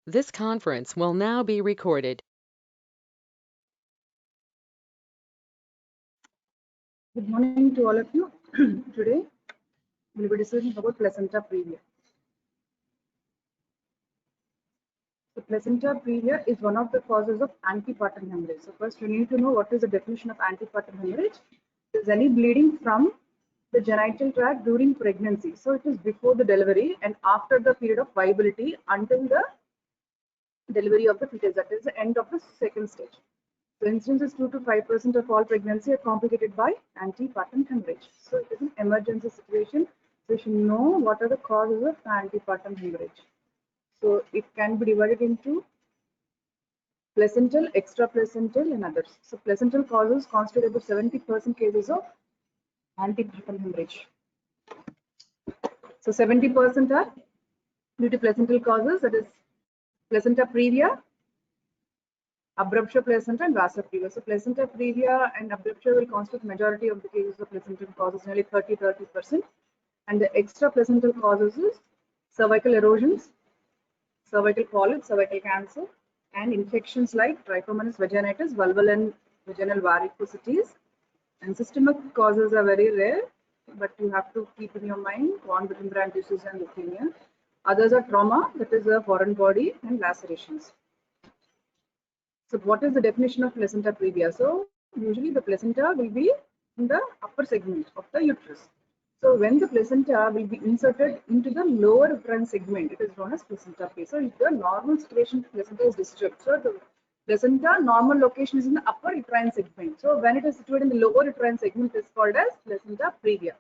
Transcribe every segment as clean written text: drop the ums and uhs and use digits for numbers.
This conference will now be recorded. Good morning to all of you. Today we'll be discussing about placenta previa. So placenta previa is one of the causes of antepartum hemorrhage. So first you need to know what is the definition of antepartum hemorrhage. It is any bleeding from the genital tract during pregnancy. So it is before the delivery and after the period of viability until the delivery of the fetus, that is the end of the second stage. So instances 2 to 5% of all pregnancy are complicated by antepartum hemorrhage. So it is an emergency situation. So you should know what are the causes of antepartum hemorrhage. So it can be divided into placental, extraplacental, and others. So placental causes constitute about 70% cases of antepartum hemorrhage. So 70% are due to placental causes, that is placenta previa, abruptia placenta, and vasa previa. So placenta previa and abruptia will constitute majority of the cases of placental causes, nearly 30%. And the extraplacental causes is cervical erosions, cervical polyps, cervical cancer, and infections like trichomonas vaginitis, vulval and vaginal varicosities. And systemic causes are very rare, but you have to keep in your mind von Wittenbrand disease and leukemia. Others are trauma, that is a foreign body, and lacerations. So what is the definition of placenta previa? So usually the placenta will be in the upper segment of the uterus. So when the placenta will be inserted into the lower uterine segment, it is known as placenta previa. So if the normal situation placenta is disturbed, so the placenta normal location is in the upper uterine segment. So when it is situated in the lower uterine segment, it is called as placenta previa.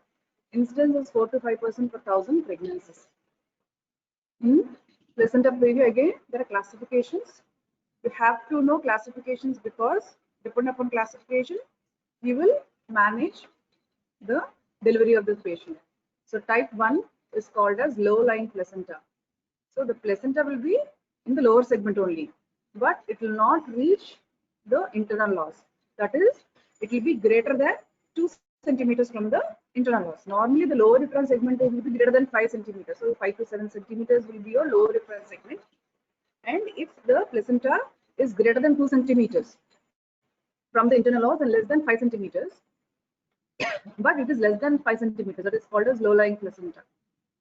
Incidence is 4 to 5% per thousand pregnancies. In placenta previa, again, there are classifications. You have to know classifications because depending upon classification, you will manage the delivery of this patient. So type 1 is called as low-lying placenta. So the placenta will be in the lower segment only, but it will not reach the internal loss. That is, it will be greater than 2 centimeters from the internal loss. Normally, the lower uterine segment will be greater than 5 centimeters. So 5 to 7 centimeters will be your lower uterine segment. And if the placenta is greater than 2 centimeters from the internal loss and less than 5 centimeters, but it is less than 5 centimeters, that is called as low-lying placenta.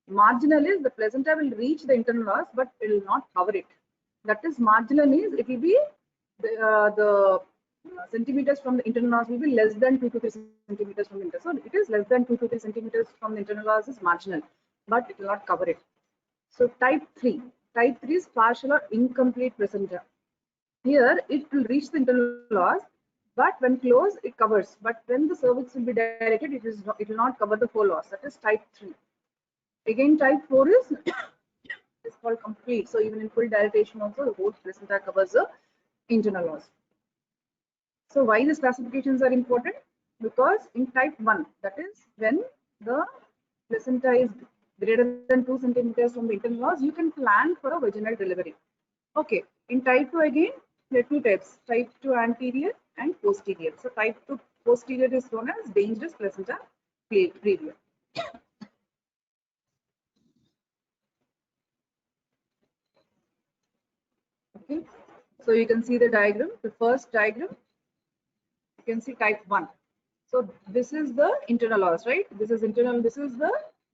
Marginal is the placenta will reach the internal loss, but it will not cover it. That is marginal is it will be the centimeters from the internal loss will be less than 2 to 3 centimeters from the internal. So it is less than 2 to 3 centimeters from the internal loss is marginal, but it will not cover it. So type 3. Type 3 is partial or incomplete placenta. Here it will reach the internal loss, but when closed it covers. But when the cervix will be dilated, it will not cover the whole loss. That is type 3. Again, type 4 is is called complete. So even in full dilatation also the whole placenta covers the internal loss. So why these classifications are important? Because in type 1, that is when the placenta is greater than 2 centimeters from the internal loss, you can plan for a vaginal delivery. Okay, in type 2 again, there are two types, type 2 anterior and posterior. So type 2 posterior is known as dangerous placenta previa. Okay, so you can see the diagram, the first diagram, you can see type 1. So this is the internal loss, right? This is internal, this is the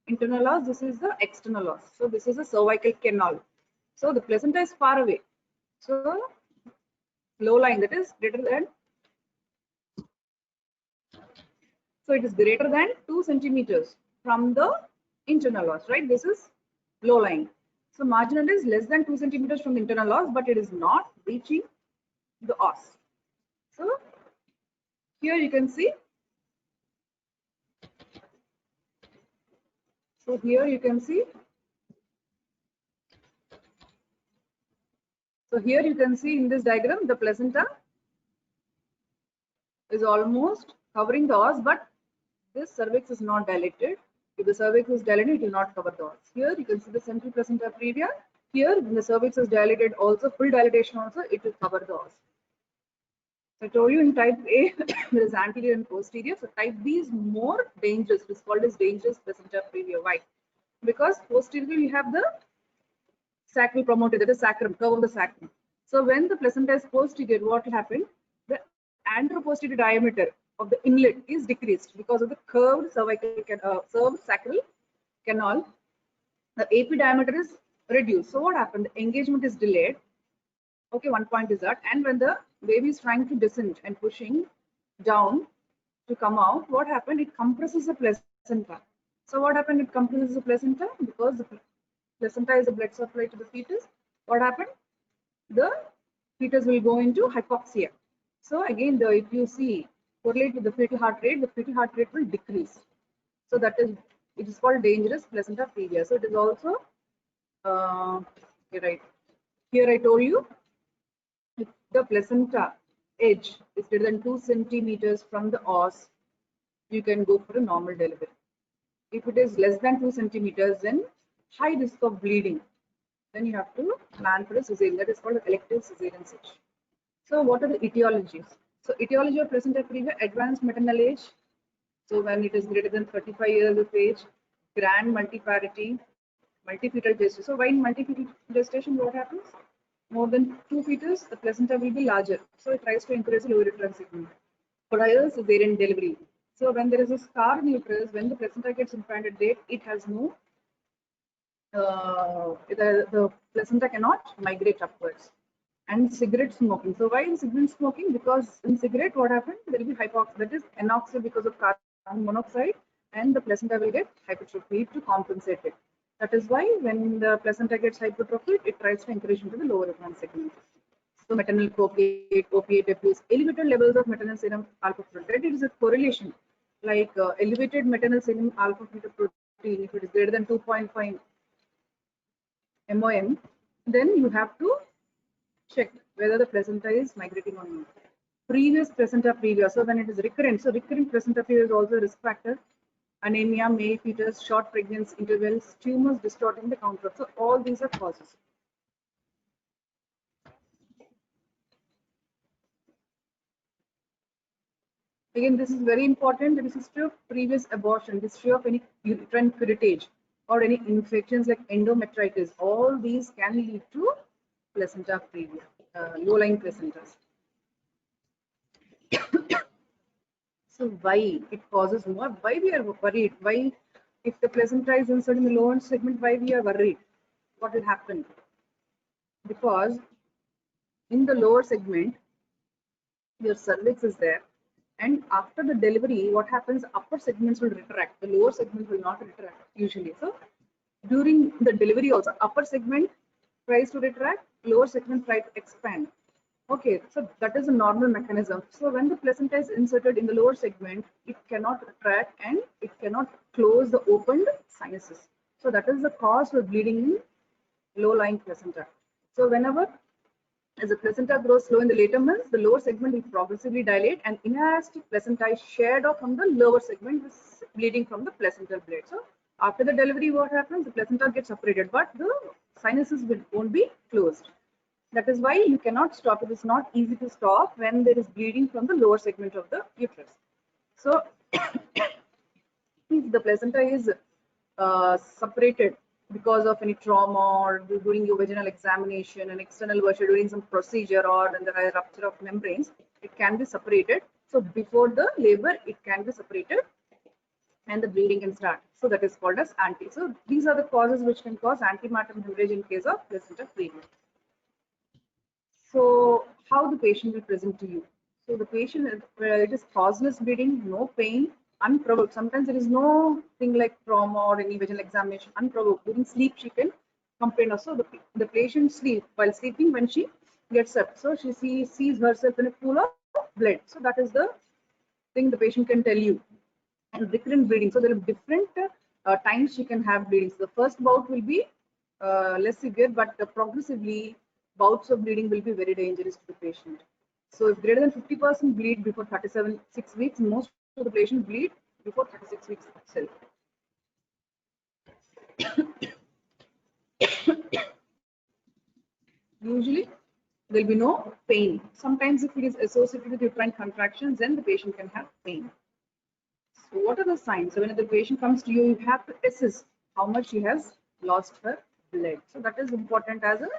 internal loss, this is the external loss. So this is a cervical canal. So the placenta is far away. So low line, that is greater than, so it is greater than 2 centimeters from the internal loss, right? This is low line. So marginal is less than 2 centimeters from the internal loss, but it is not reaching the os. So here you can see. So here you can see. So here you can see in this diagram, the placenta is almost covering the os, but this cervix is not dilated. If the cervix is dilated, it will not cover the os. Here you can see the central placenta previa. Here, when the cervix is dilated, also full dilatation also, it will cover the os. So I told you in type A, there is anterior and posterior. So type B is more dangerous. It is called as dangerous placenta previa. Why? Because posterior you have the sacral promoter, that is sacrum, curve of the sacrum. So when the placenta is posterior, what will happen? The anteroposterior diameter of the inlet is decreased because of the curved curved sacral canal. The AP diameter is reduced. So what happened? The engagement is delayed. Okay, one point is that. And when the baby is trying to descend and pushing down to come out, what happened? It compresses the placenta. So what happened? It compresses the placenta because the placenta is a blood supply to the fetus. What happened? The fetus will go into hypoxia. So again, if you see correlate with the fetal heart rate, the fetal heart rate will decrease. So that is, it is called dangerous placenta previa. So it is also right here. I told you, if the placenta edge is greater than 2 centimeters from the os, you can go for a normal delivery. If it is less than 2 centimeters, then high risk of bleeding, then you have to plan for a cesarean. That is called elective cesarean section. So what are the etiologies? So etiology of placenta previa: advanced maternal age. So when it is greater than 35 years of age, grand multiparity, multifetal gestation. So why in multifetal gestation, what happens? More than 2 fetus, the placenta will be larger. So it tries to encourage lower uterine segment. Prior cesarean delivery. So when there is a scar in the uterus, when the placenta gets implanted there, it has no, the placenta cannot migrate upwards. And cigarette smoking. So why in cigarette smoking? Because in cigarette, what happened? There will be hypoxia, that is anoxia because of carbon monoxide, and the placenta will get hypertrophied to compensate it. That is why when the placenta gets hypertrophied, it tries to encourage into the lower uterine segment. So maternal opiate abuse, elevated levels of maternal serum alpha protein. It is a correlation, like elevated maternal serum alpha protein. If it is greater than 2.5 MOM, then you have to check whether the placenta is migrating or not. Previous placenta previa. So when it is recurrent, so recurrent placenta previa is also a risk factor. Anemia, male fetus, short pregnancy intervals, tumors distorting the counter. So all these are causes. Again, this is very important. There is history of previous abortion, history of any uterine curettage, or any infections like endometritis. All these can lead to placenta previa, low-lying placentas. So why it causes what? Why we are worried? Why, if the placenta is inserted in the lower segment, why we are worried? What will happen? Because in the lower segment, your cervix is there, and after the delivery, what happens? Upper segments will retract. The lower segment will not retract usually. So during the delivery also, upper segment tries to retract, lower segment tries to expand. Okay, so that is a normal mechanism. So when the placenta is inserted in the lower segment, it cannot retract and it cannot close the opened sinuses. So that is the cause for bleeding in low-lying placenta. So whenever as the placenta grows slow in the later months, the lower segment will progressively dilate, and inelastic placenta is shared off from the lower segment, bleeding from the placental blade. So after the delivery, what happens? The placenta gets separated, but the sinuses won't be closed. That is why you cannot stop. It is not easy to stop when there is bleeding from the lower segment of the uterus. So if the placenta is separated because of any trauma or during your vaginal examination, an external version during some procedure, or in the rupture of membranes, it can be separated. So before the labor, it can be separated and the bleeding can start. So that is called as anti. So these are the causes which can cause antepartum hemorrhage in case of placenta previa. So how the patient will present to you? So the patient, it is causeless bleeding, no pain, unprovoked. Sometimes there is no thing like trauma or any vaginal examination, unprovoked. During sleep, she can complain also. The patient sleep while sleeping when she gets up. So she sees herself in a pool of blood. So that is the thing the patient can tell you. And recurrent bleeding. So there are different times she can have bleeding. So the first bout will be less severe, but progressively bouts of bleeding will be very dangerous to the patient. So if greater than 50% bleed before 6 weeks, most of the patients bleed before 36 weeks itself. Usually there will be no pain. Sometimes if it is associated with uterine contractions, then the patient can have pain. So what are the signs? So when the patient comes to you, you have to assess how much she has lost her blood. So that is important. As an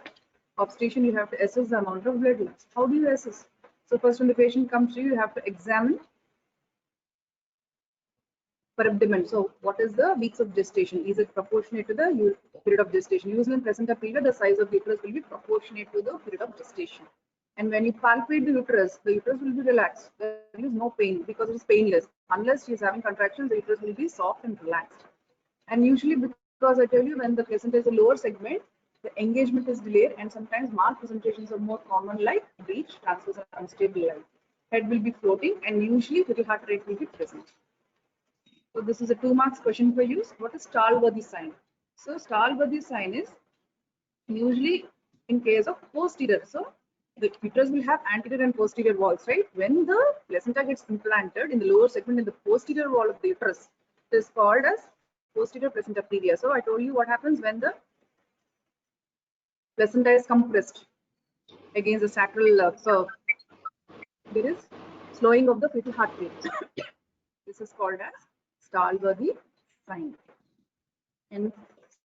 obstetrician, you have to assess the amount of blood loss. How do you assess? So first, when the patient comes to you, you have to examine per abdomen. So what is the weeks of gestation? Is it proportionate to the period of gestation? Usually in placenta previa, the size of the uterus will be proportionate to the period of gestation. And when you palpate the uterus will be relaxed. There is no pain because it is painless. Unless she is having contractions, the uterus will be soft and relaxed. And usually, because I tell you, when the placenta is a lower segment, the engagement is delayed, and sometimes malpresentations are more common, like breech, transverse, and unstable line. Head will be floating, and usually little heart rate will be present. So this is a 2 marks question for you. What is Stahlworthy sign? So Stahlworthy sign is usually in case of posterior. So the uterus will have anterior and posterior walls, right? When the placenta gets implanted in the lower segment in the posterior wall of the uterus, it is called as posterior placenta previa. So I told you what happens when the placenta is compressed against the sacral curve. There is slowing of the fetal heart rate. This is called as Stahlworthy sign. And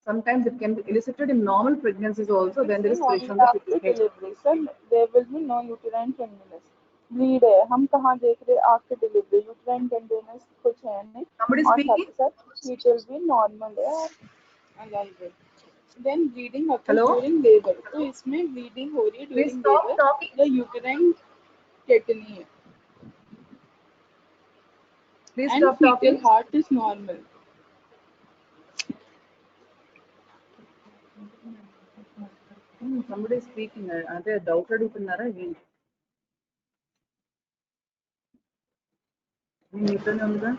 sometimes it can be elicited in normal pregnancies also when there is pressure on the fetal head. Delivery, sir, there will be no uterine tenderness. Bleed है हम कहाँ देख रहे after delivery uterine tenderness कुछ है नहीं Somebody और speaking? साथ ही साथ it will be normal है और then bleeding occurs Hello? during labor. तो इसमें bleeding हो रही है Please during stop labor. talking. The uterine tetany है. Please And stop fetal talking. heart is normal. Somebody is speaking. అదే డౌట్ అడుగుతున్నారా ఏంటి? మీతోనే ఉందా?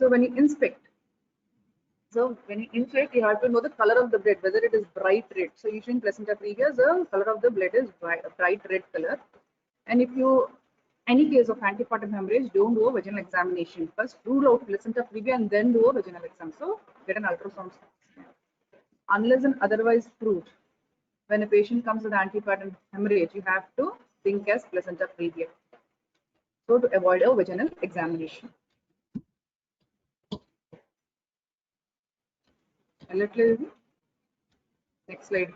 So when you inspect, you have to know the color of the blood, whether it is bright red. So usually in placenta previa, the color of the blood is bright red color. And if you, any case of antepartum hemorrhage, don't do a vaginal examination. First rule out placenta previa and then do a vaginal exam. So get an ultrasound. Unless and otherwise proved, when a patient comes with antepartum hemorrhage, you have to think as placenta previa. So to avoid a vaginal examination. Next slide.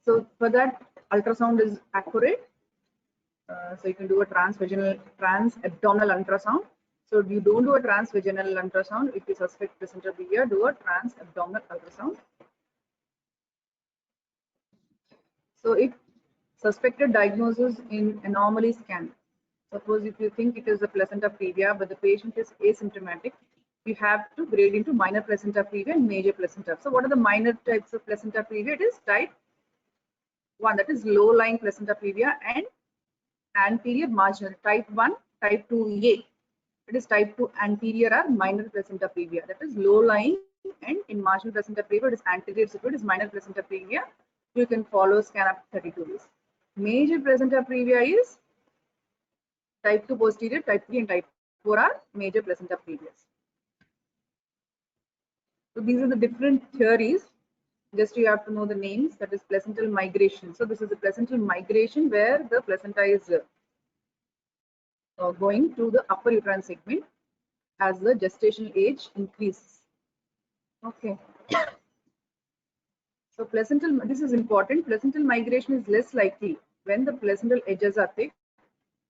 So for that, ultrasound is accurate. So you can do a transabdominal ultrasound. So if you don't do a transvaginal ultrasound, if you suspect placenta previa, do a transabdominal ultrasound. So if suspected diagnosis in anomaly scan, suppose if you think it is a placenta previa, but the patient is asymptomatic, you have to grade into minor placenta previa and major placenta. So what are the minor types of placenta previa? It is type 1, that is low-lying placenta previa, and anterior marginal. Type 1, type 2A. It is type 2 anterior or minor placenta previa. That is low-lying, and in marginal placenta previa, it is anterior. So it is minor placenta previa. You can follow scan up 32 days. Major placenta previa is type 2 posterior, type 3 and type 4 are major placenta previas. So these are the different theories. Just you have to know the names. That is placental migration. So this is the placental migration where the placenta is going to the upper uterine segment as the gestational age increases. Okay. So placental, this is important. Placental migration is less likely when the placental edges are thick,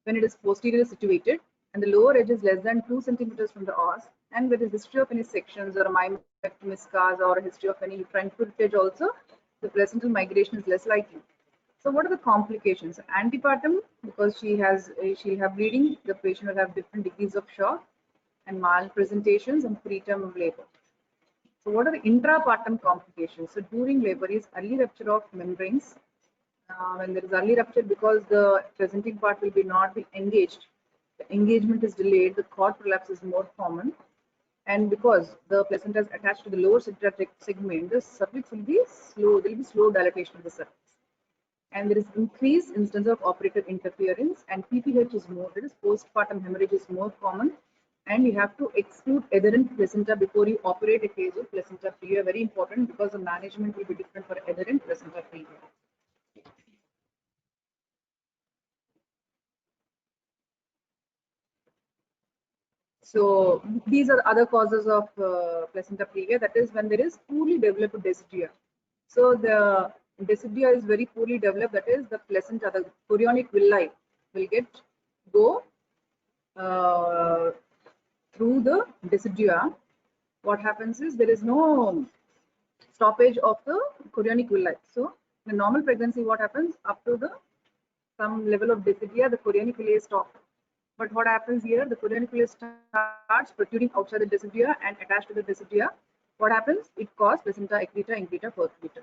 when it is posteriorly situated, and the lower edge is less than 2 centimeters from the os, and with a history of any sections or a myomectomy scars or a history of any uterine footage also, the placental migration is less likely. So what are the complications? Antepartum, because she'll have bleeding, the patient will have different degrees of shock and malpresentations and preterm labor. So what are the intrapartum complications? So during labor is early rupture of membranes. When there is early rupture, because the presenting part will not be engaged, the engagement is delayed, the cord prolapse is more common. And because the placenta is attached to the lower segment, the cervix will be slow, there will be slow dilatation of the cervix. and there is increased instance of operator interference, and PPH is more, that is postpartum hemorrhage is more common, and you have to exclude adherent placenta before you operate a case of placenta previa. Very important, because the management will be different for adherent placenta previa. So these are other causes of placenta previa, that is when there is poorly developed deciduea. So the deciduea is very poorly developed, that is the placenta, the chorionic villi will go through the decidua. What happens is there is no stoppage of the chorionic villi. So in a normal pregnancy, what happens, up to the some level of deciduea, the chorionic villi is stopped. But what happens here, the chorionic villi starts protruding outside the deciduea and attached to the deciduea. What happens? It causes placenta accreta, increta, percreta.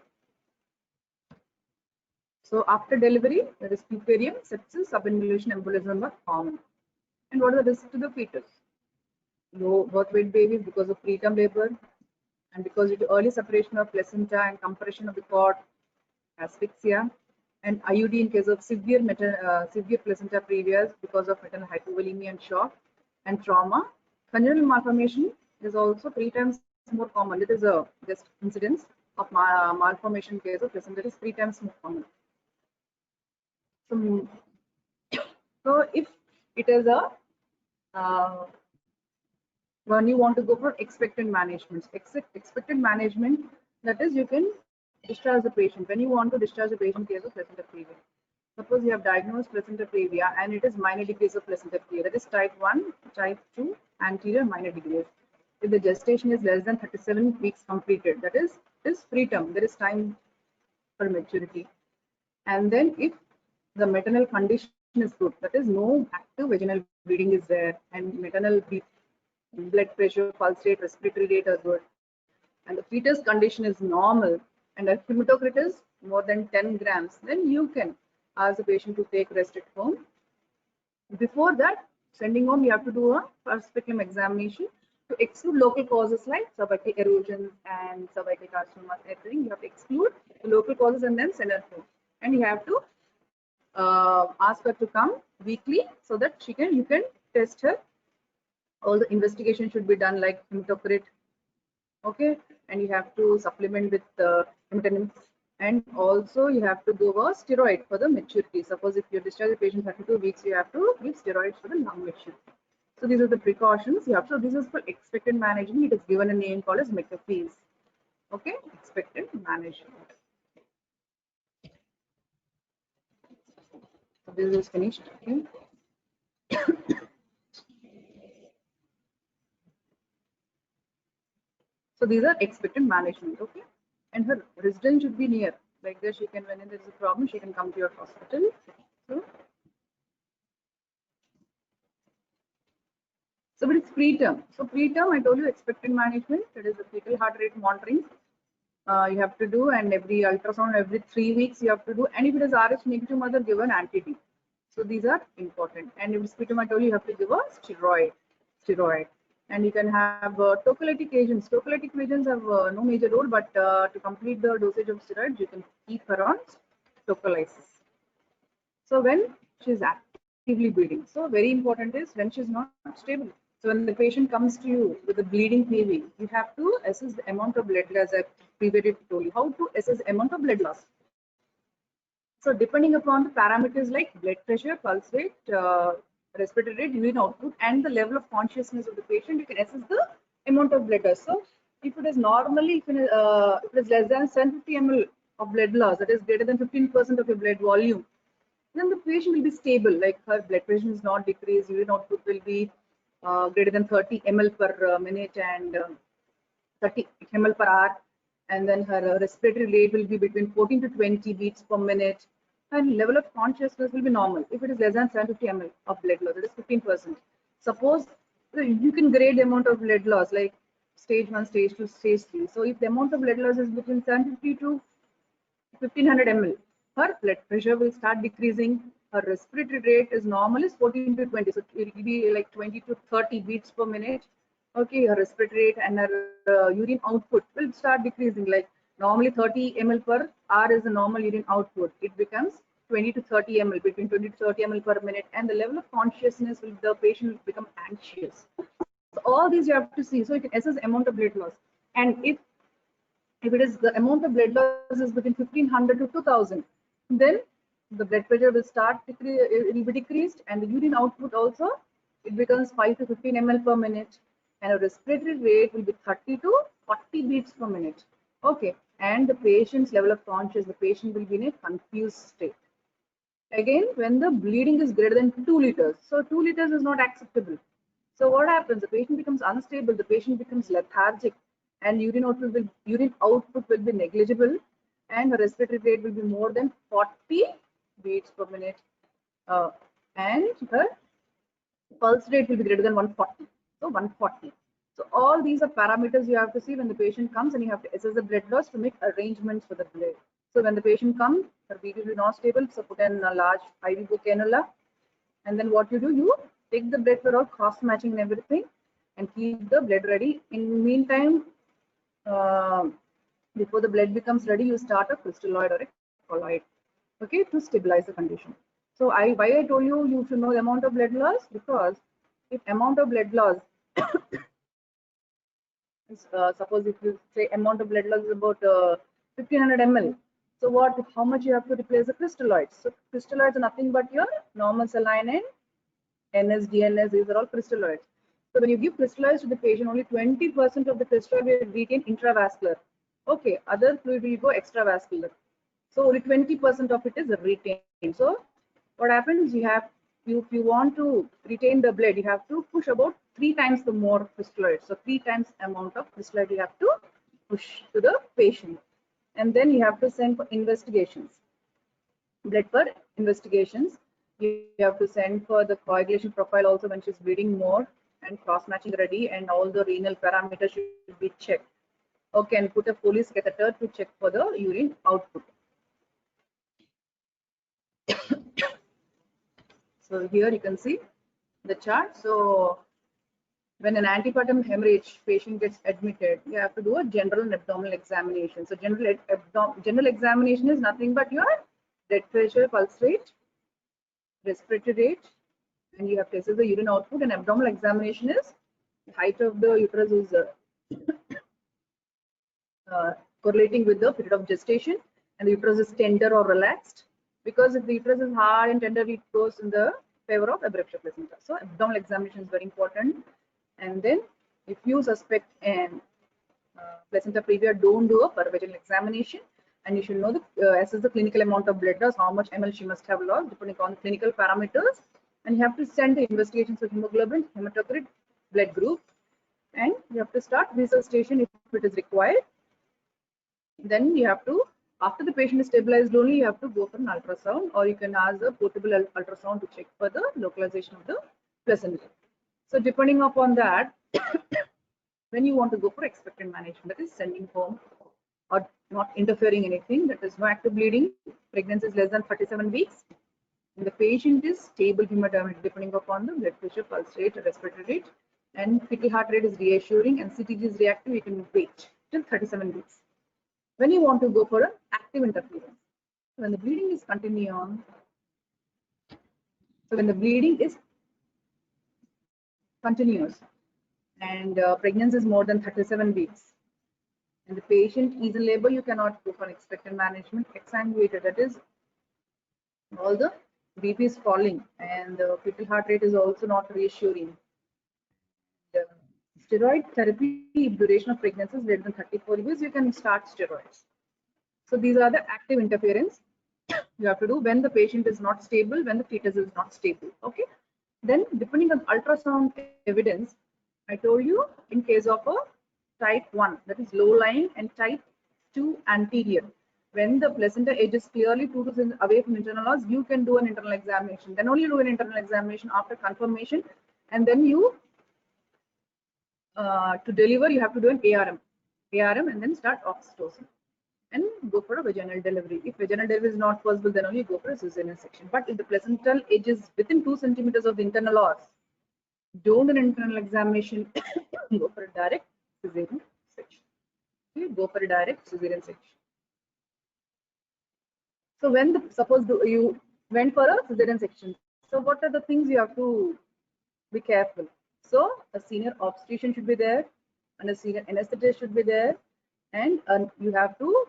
So after delivery, there is puparium, sepsis, subinvolution, embolism are common. And what are the risks to the fetus? Low birth weight babies because of preterm labor, and because of the early separation of placenta and compression of the cord, asphyxia, and IUD in case of severe placenta previa because of maternal hypovolemia and shock, and trauma. Congenital malformation is also 3 times more common. It is a just incidence of malformation case of placenta is 3 times more common. So if it is a when you want to go for expectant management, expectant management, that is you can discharge the patient. When you want to discharge the patient in case of placenta previa, suppose you have diagnosed placenta previa and it is minor degrees of placenta previa, that is type 1, type 2, anterior minor degrees. If the gestation is less than 37 weeks completed, that is preterm, there is time for maturity. And then if the maternal condition is good, that is no active vaginal bleeding is there, and maternal blood pressure, pulse rate, respiratory rate are good, and the fetus condition is normal, and a hematocrit is more than 10 grams, then you can ask the patient to take rest at home. Before that, sending home, you have to do a first speculum examination to exclude local causes like cervical erosion and cervical carcinoma. Everything you have to exclude the local causes and then send her home. And you have to ask her to come weekly so that you can test her. All the investigation should be done like hematocrit, okay, and you have to supplement with maintenance, and also you have to give a steroid for the maturity. Suppose if you discharge the patient 32 weeks, you have to give steroids for the lung maturity. So these are the precautions you have. So this is for expectant management. It is given a name called as McAfee's. Okay, expectant management. So this is finished. Okay. So these are expectant management, okay? And her residence should be near. Like this, she can, when there is a problem, she can come to your hospital. So but it's preterm. So preterm, I told you expectant management. That is the fetal heart rate monitoring. You have to do, and every ultrasound every 3 weeks you have to do. And if it is RH negative mother, give an anti-D. So these are important. And if it's preterm, I told you, you have to give a steroid. And you can have tocolytic agents. Tocolytic agents have no major role, but to complete the dosage of steroids, you can keep her on tocolysis. So when she's actively bleeding, so very important is when she's not stable. So when the patient comes to you with a bleeding PV, you have to assess the amount of blood loss. I previously told you how to assess the amount of blood loss. So depending upon the parameters like blood pressure, pulse rate, respiratory rate, urine output, and the level of consciousness of the patient, you can assess the amount of blood loss. So if it is normally, if it is less than 750 ml of blood loss, that is greater than 15% of your blood volume, then the patient will be stable. Like her blood pressure is not decreased, urine output will be greater than 30 ml per minute and 30 ml per hour, and then her respiratory rate will be between 14 to 20 beats per minute, and level of consciousness will be normal. If it is less than 750 ml of blood loss, that is 15%. Suppose you can grade the amount of blood loss like stage 1, stage 2, stage 3. So if the amount of blood loss is between 750 to 1500 ml, her blood pressure will start decreasing. Her respiratory rate is normal is 14 to 20, so it will be like 20 to 30 beats per minute. Okay, her respiratory rate and her urine output will start decreasing. Like Normally 30 ml per hour is the normal urine output. It becomes 20 to 30 ml, between 20 to 30 ml per minute, and the level of consciousness will the patient will become anxious. So all these you have to see. So you can assess amount of blood loss, and if it is the amount of blood loss is between 1500 to 2000, then the blood pressure will start it will be decreased, and the urine output also it becomes 5 to 15 ml per minute, and a respiratory rate will be 30 to 40 beats per minute. Okay, and the patient's level of consciousness, the patient will be in a confused state. Again, when the bleeding is greater than 2 liters, so 2 liters is not acceptable. So what happens? The patient becomes unstable, the patient becomes lethargic, and urine output will be negligible, and the respiratory rate will be more than 40 beats per minute, and the pulse rate will be greater than 140. So 140. So all these are parameters you have to see when the patient comes, and you have to assess the blood loss to make arrangements for the blood. So when the patient comes, her BP will be not stable, so put in a large IV cannula, and then what you do, you take the blood for all cross matching and everything, and keep the blood ready. In meantime, before the blood becomes ready, you start a crystalloid or a colloid, okay, to stabilize the condition. So why I told you you should know the amount of blood loss, because if amount of blood loss is, suppose if you say amount of blood loss is about 1500 ml, so how much you have to replace the crystalloids? So crystalloids are nothing but your normal saline and NS, DNS, these are all crystalloids. So when you give crystalloids to the patient, only 20% of the crystalloid will retain intravascular. Okay, other fluid will go extravascular. So only 20% of it is retained. So what happens? If you want to retain the blood, you have to push about 3 times the more crystalloid. So 3 times amount of crystalloid you have to push to the patient, and then you have to send for investigations, blood for investigations. You have to send for the coagulation profile also when she's bleeding more, and cross matching ready, and all the renal parameters should be checked. Okay, and put a Foley's catheter to check for the urine output. So here you can see the chart. So when an antepartum hemorrhage patient gets admitted, you have to do a general and abdominal examination. So general examination is nothing but your blood pressure, pulse rate, respiratory rate, and you have to assess the urine output. And abdominal examination is the height of the uterus is correlating with the period of gestation, and the uterus is tender or relaxed, because if the uterus is hard and tender, it goes in the favor of abruption placenta. So abdominal examination is very important. And then if you suspect an placenta previa, don't do a pervaginal examination, and you should know the assess the clinical amount of blood loss, how much ml she must have lost depending on clinical parameters, and you have to send the investigations of hemoglobin, hematocrit, blood group, and you have to start resuscitation if it is required. Then you have to, after the patient is stabilized only, you have to go for an ultrasound, or you can ask a portable ultrasound to check for the localization of the placenta. So depending upon that, when you want to go for expectant management, that is sending home or not interfering anything, that is no active bleeding, pregnancy is less than 37 weeks, and the patient is stable hemodynamic depending upon the blood pressure, pulse rate, respiratory rate, and fetal heart rate is reassuring, and CTG is reactive, you can wait till 37 weeks. When you want to go for an active interference, when the bleeding is continuing, so when the bleeding is continuous and pregnancy is more than 37 weeks, and the patient is in labor, you cannot go for expectant management. Exsanguated, that is, all the BP is falling, and the fetal heart rate is also not reassuring. The steroid therapy, if duration of pregnancy is greater than 34 weeks, you can start steroids. So these are the active interference you have to do when the patient is not stable, when the fetus is not stable. Okay. Then depending on ultrasound evidence, I told you in case of a type 1, that is low lying, and type 2 anterior, when the placenta edge is clearly 2 to 6 away from internal os, you can do an internal examination. Then only do an internal examination after confirmation, and then you to deliver you have to do an ARM, and then start oxytocin and go for a vaginal delivery. If vaginal delivery is not possible, then only go for a cesarean section. But if the placental edge is within 2 centimeters of the internal os, don't an internal examination, go for a direct cesarean section. you go for a direct cesarean section. So when suppose you went for a cesarean section, so what are the things you have to be careful? So a senior obstetrician should be there, and a senior anesthetist should be there, and you have to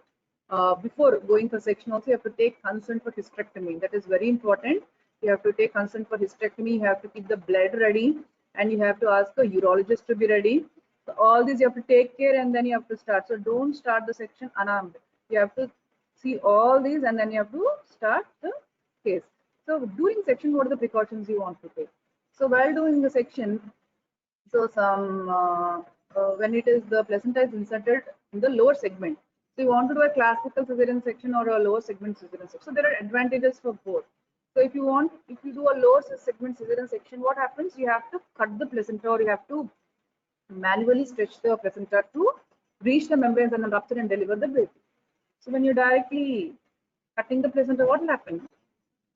before going for section also you have to take consent for hysterectomy. That is very important. You have to take consent for hysterectomy. You have to keep the blood ready, and you have to ask the urologist to be ready. So all these you have to take care, and then you have to start. So don't start the section unarmed. You have to see all these, and then you have to start the case. So during section, what are the precautions you want to take? So while doing the section, so when it is the placenta is inserted in the lower segment, so you want to do a classical cesarean section or a lower segment cesarean section. So there are advantages for both. So if you do a lower segment cesarean section, what happens? You have to cut the placenta, or you have to manually stretch the placenta to reach the membranes and then rupture and deliver the baby. So when you're directly cutting the placenta, what will happen?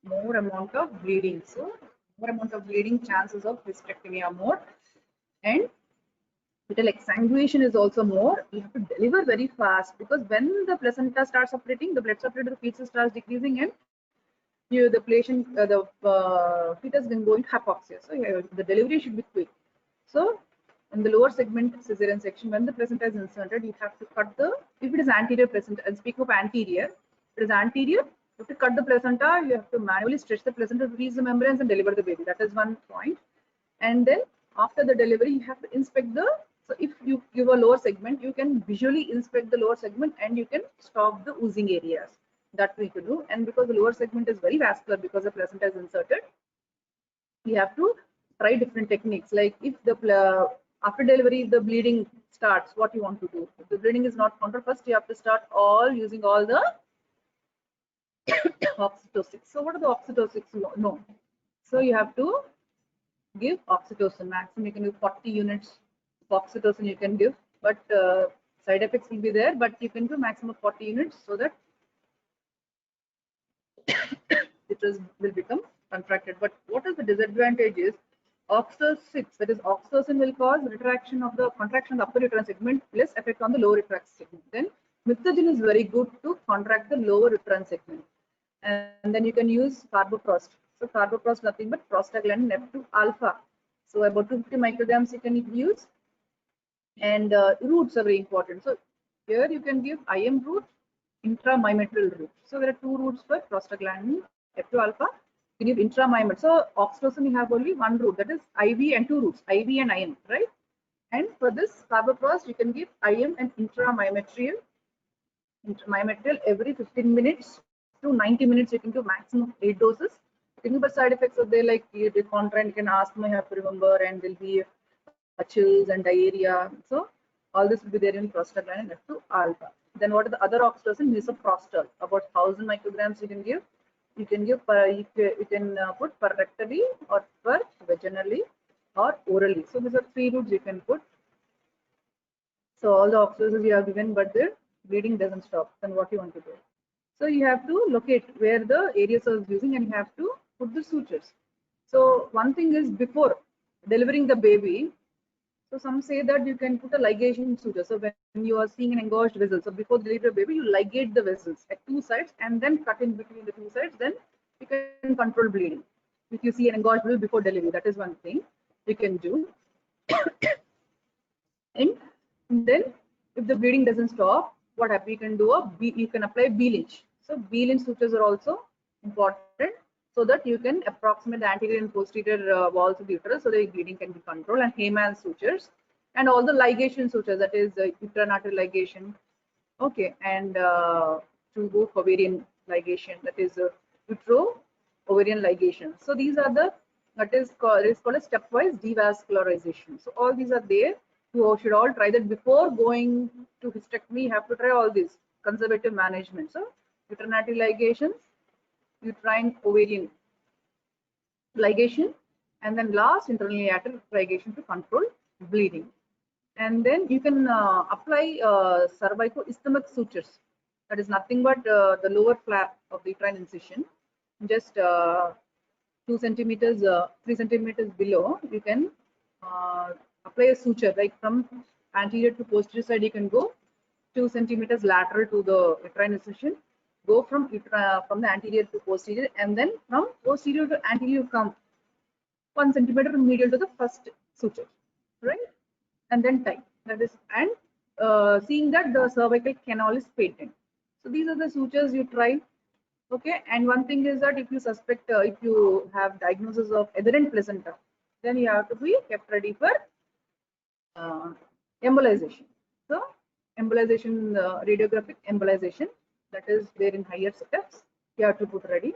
More amount of bleeding. So more amount of bleeding, chances of hysterectomy are more, and fetal exsanguination is also more. You have to deliver very fast, because when the placenta starts separating, the blood supply to the fetus starts decreasing, and the patient, the fetus can go into hypoxia. So the delivery should be quick. So in the lower segment cesarean section, when the placenta is inserted, you have to cut the, if it is anterior placenta, and speak of anterior, if it is anterior, you have to cut the placenta, you have to manually stretch the placenta to reach the membranes and deliver the baby. That is one point. And then after the delivery, you have to inspect the, so if you give a lower segment, you can visually inspect the lower segment and you can stop the oozing areas. That we could do. And because the lower segment is very vascular, because the placenta is inserted, you have to try different techniques. Like if the after delivery the bleeding starts, what you want to do? If the bleeding is not controlled, first you have to start using all the oxytocin. So what are the oxytocins? No. So you have to give oxytocin. Maximum you can give 40 units of oxytocin you can give, but side effects will be there, but you can give maximum 40 units so that it will become contracted. But what is the disadvantages? Oxytocin, that is oxytocin, will cause retraction of the contraction of the upper uterine segment, less effect on the lower uterine segment. Then methadone is very good to contract the lower uterine segment. And then you can use carboprost. So carboprost nothing but prostaglandin F2 alpha. So about 250 micrograms you can use. And routes are very important. So here you can give IM route, intramyometrial route. So there are two routes for prostaglandin F2 alpha. You give intramyometrial. So oxytocin you have only one route, that is IV, and two routes, IV and IM, right? And for this carboprost you can give IM and intramyometrial every 15 minutes to 90 minutes. You can give maximum 8 doses. You can give, but side effects are there, like the contraint, you can asthma, you have to remember, and there'll be chills and diarrhea. So all this will be there in prostaglandin F2 alpha. Then what are the other oxytocin? Misoprostol, about 1000 micrograms you can give. You can give you can put per rectally or per vaginally or orally. So these are 3 routes you can put. So all the oxytocins you have given, but the bleeding doesn't stop. Then what you want to do? So you have to locate where the areas are using, and you have to put the sutures. So one thing is, before delivering the baby, so some say that you can put a ligation suture. So when you are seeing an engorged vessel, so before delivering the baby, you ligate the vessels at 2 sides and then cut in between the 2 sides. Then you can control bleeding. If you see an engorged vessel before delivery, that is one thing you can do. And then if the bleeding doesn't stop, what happens? You can do you can apply B-Lynch. So B-Lynch sutures are also important, so that you can approximate the anterior and posterior walls of the uterus, so that bleeding can be controlled. And Hayman sutures, and all the ligation sutures, that is uterine artery ligation, okay, and to go ovarian ligation, that is utero-ovarian ligation. So these are the, that is called a stepwise devascularization. So all these are there. You should all try that before going to hysterectomy. You have to try all these conservative management. So uterine artery ligations, uterine ovarian ligation, and then last internally arterial ligation to control bleeding. And then you can apply cervico-ischemic sutures. That is nothing but the lower flap of the uterine incision, just 2 centimeters, 3 centimeters below. You can apply a suture, like from anterior to posterior side you can go, 2 centimeters lateral to the uterine incision, go from the anterior to posterior, and then from posterior to anterior come 1 centimeter medial to the first suture, right? And then tie. That is, and seeing that the cervical canal is patent. So these are the sutures you try. Okay, and one thing is that if you suspect, if you have diagnosis of adherent placenta, then you have to be kept ready for embolization. So embolization, radiographic embolization, that is there in higher steps, you have to put ready.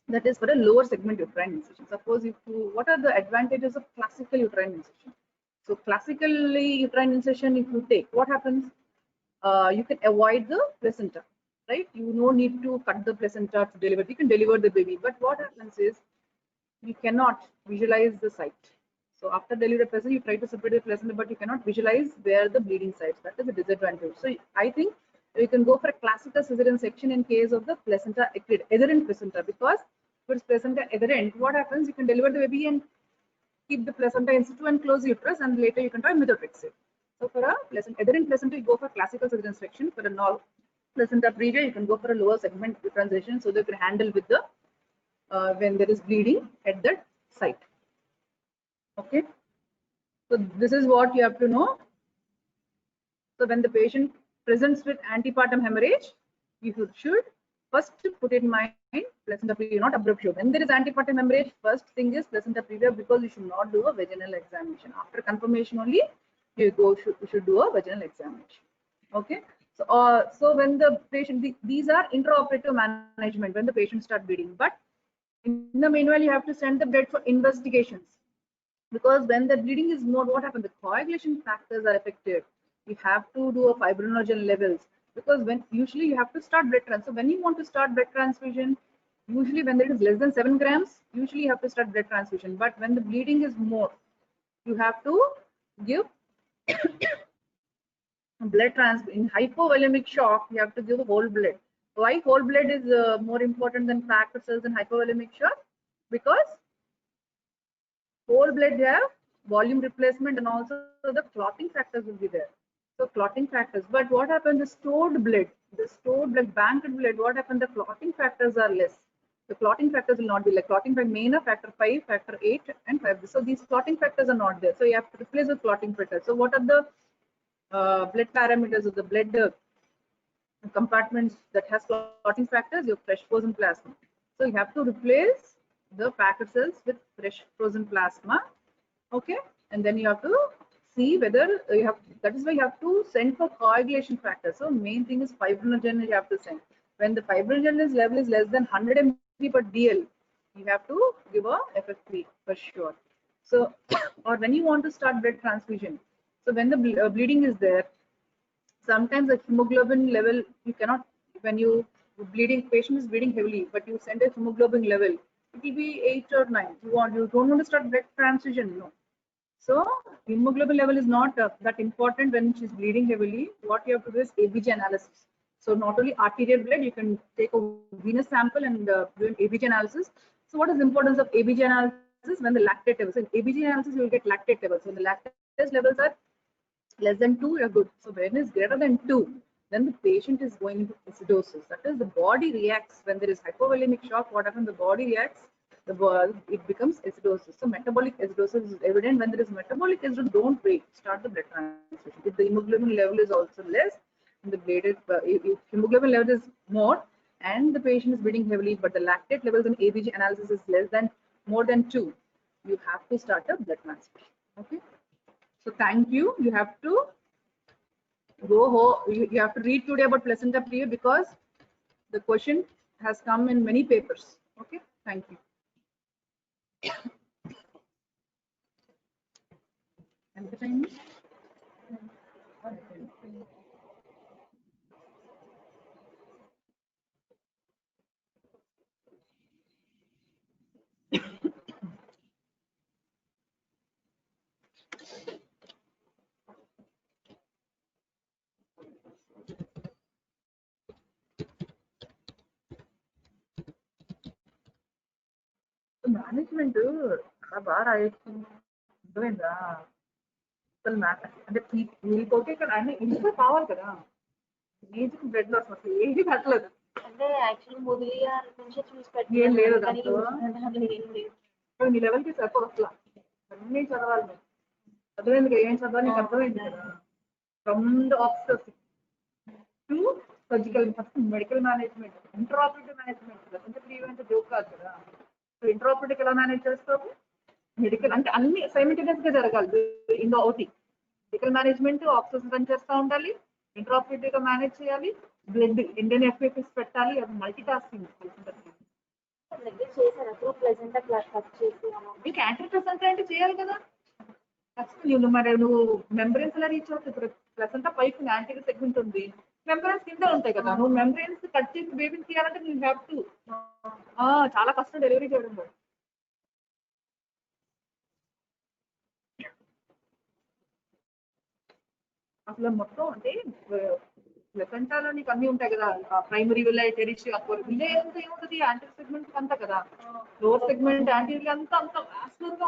That is for a lower segment uterine incision. Suppose if you, what are the advantages of classical uterine incision? So classically uterine incision, if you take, what happens? You can avoid the placenta, right? You no need to cut the placenta to deliver. You can deliver the baby, but what happens is you cannot visualize the site. So after delivery placenta, you try to separate the placenta, but you cannot visualize where the bleeding sites. That is a disadvantage. So I think you can go for a classical cesarean section in case of the placenta adherent placenta, because if it's placenta adherent, what happens? You can deliver the baby and keep the placenta in situ and close the uterus, and later you can try methotrexate. So for a adherent placenta, you go for classical cesarean section. For a null placenta previa, you can go for a lower segment transition, so they can handle with the when there is bleeding at that site. Okay, so this is what you have to know. So when the patient presents with antepartum hemorrhage, you should first put in mind placenta previa, not abruptio. When there is antepartum hemorrhage, first thing is placenta previa, because you should not do a vaginal examination. After confirmation only, you should do a vaginal examination. Okay. So when the patient, these are intraoperative management when the patient start bleeding. But in the meanwhile, you have to send the blood for investigations, because when the bleeding is more, what happens? The coagulation factors are affected. You have to do a fibrinogen levels, because when usually you have to start blood transfusion. So when you want to start blood transfusion, usually when it is less than 7 grams, usually you have to start blood transfusion. But when the bleeding is more, you have to give blood transfusion. In hypovolemic shock, you have to give whole blood. Why whole blood is more important than packed cells in hypovolemic shock? Because whole blood, you have volume replacement, and also the clotting factors will be there. So clotting factors. But what happens? The stored blood, banked blood, what happens? The clotting factors are less. The clotting factors will not be like clotting factor main factor 5, factor 8, and 5. So these clotting factors are not there. So you have to replace with clotting factors. So what are the blood parameters of the blood compartments that has clotting factors? Your fresh frozen plasma. So you have to replace the packed cells with fresh frozen plasma. Okay, and then you have to see whether you have, that is why you have to send for coagulation factor. So main thing is fibrinogen you have to send. When the fibrinogen level is less than 100 mg per dl, you have to give a FF3 for sure. So or when you want to start blood transfusion, so when the bleeding is there, sometimes the hemoglobin level, you cannot, when you patient is bleeding heavily, but you send a hemoglobin level, it will be 8 or 9. You don't want to start blood transfusion, no. So hemoglobin level is not that important when she's bleeding heavily. What you have to do is ABG analysis. So not only arterial blood, you can take a venous sample and do an ABG analysis. So what is the importance of ABG analysis? When the lactate levels, in ABG analysis you will get lactate levels. When the lactate levels are less than 2, you're good. So when it's greater than 2, then the patient is going into acidosis. That is, the body reacts when there is hypovolemic shock. What happens? The body reacts. It becomes acidosis. So metabolic acidosis is evident. When there is metabolic acidosis, don't wait. Start the blood transfusion. If the hemoglobin level is also less, and the if hemoglobin level is more, and the patient is bleeding heavily, but the lactate levels in ABG analysis is less than more than 2, you have to start a blood transfusion. Okay. So thank you. You have to go home. You have to read today about placenta previa, because the question has come in many papers. Okay. Thank you. And the time is? Management చాలా బాగా రాయొచ్చు, అర్థమైందా? అసలు అంటే వీళ్ళకి okay, ఇక్కడ అన్ని ఇంట్లో కావాలి కదా. ఏజ్కి బ్లడ్ లాస్ అసలు ఏది పెట్టలేదు. అంటే యాక్చువల్లీ మొదలియా నుంచి చూసి ఏం లేదు కానీ దాంట్లో. ఏం లేదు. మీ లెవెల్కి సరిపో అసలు అన్నీ చదవాలి మీరు. చదివేందుకు ఏం చదవాలి నీకు అర్థమైంది కదా. From the officers to surgical, first medical management, intraoperative management. అంటే ప్రీవెంట్ జోక్ కాదు కదా. సో ఇంట్రాపరేటివ్ ఎలా మేనేజ్ చేస్తావు, మెడికల్ అంటే అన్ని సైమిల్టేనియస్ గా జరగాలి. In the OT medical management officers run చేస్తూ ఉండాలి, ఇంట్రాపరేటివ్ గా మేనేజ్ చేయాలి, బ్లడ్ ఇండియన్ ఎఫ్ఏపీస్ పెట్టాలి. అది మల్టీ టాస్కింగ్. దగ్గర చేశారు అప్పుడు ప్లెజెంట్ క్లాస్ కట్ చేసి మీకు యాంటీటెస్ అంటే చేయాలి కదా. ఖచ్చితంగా మరి నువ్వు మెంబ్రెన్స్ ఎలా రీచ్ అవుతుంది. ఇప్పుడు ప్లసంతా పైపు యాంటీగా సెగ్మెంట్ ఉంది, మెంబ్రెన్స్ కింద ఉంటాయి కదా. నువ్వు మెంబ్రెన్స్ కట్ చేసి బేబీని తీయాలంటే నువ్వు హ్యావ్ టు చాలా కష్టం డెలివరీ చేయడం కూడా. అసలు మొత్తం అంటే ప్లసెంటాలో నీకు అన్ని ఉంటాయి కదా. ప్రైమరీ విలే, టెరిషియరీ, అక్వర్ విలే ఏముంటుంది యాంటీ సెగ్మెంట్ అంతా కదా. లోవర్ సెగ్మెంట్ యాంటీరియర్ అంతా అంత వ్యాస్కులర్ గా